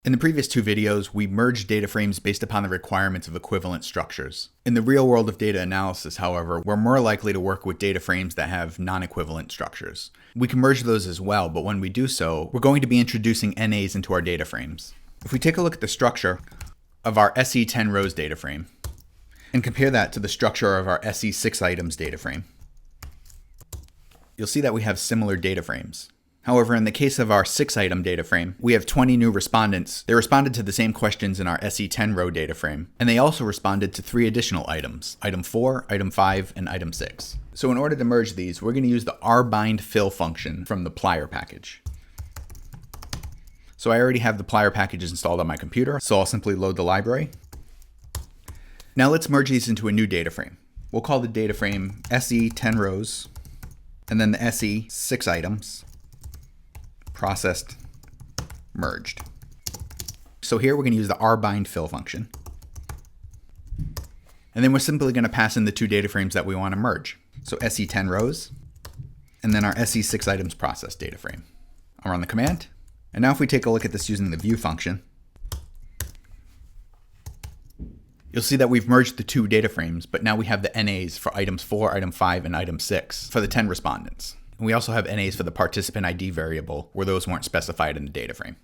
In the previous two videos, we merged data frames based upon the requirements of equivalent structures. In the real world of data analysis, however, we're more likely to work with data frames that have non-equivalent structures. We can merge those as well, but when we do so, we're going to be introducing NAs into our data frames. If we take a look at the structure of our SE 10 rows data frame and compare that to the structure of our SE 6 items data frame, you'll see that we have similar data frames. However, in the case of our 6-item data frame, we have 20 new respondents. They responded to the same questions in our SE10 row data frame, and they also responded to 3 additional items, item 4, item 5, and item 6. So in order to merge these, we're going to use the rbindfill function from the plier package. So I already have the plier packages installed on my computer, so I'll simply load the library. Now let's merge these into a new data frame. We'll call the data frame SE10 rows, and then the SE 6 items. Processed, merged. So here we're going to use the rbindfill function. And then we're simply going to pass in the 2 data frames that we want to merge. So SE10 rows, and then our SE6 items processed data frame. I'll run the command. And now if we take a look at this using the view function, you'll see that we've merged the 2 data frames, but now we have the NAs for items 4, item 5, and item 6 for the 10 respondents. And we also have NAs for the participant ID variable where those weren't specified in the data frame.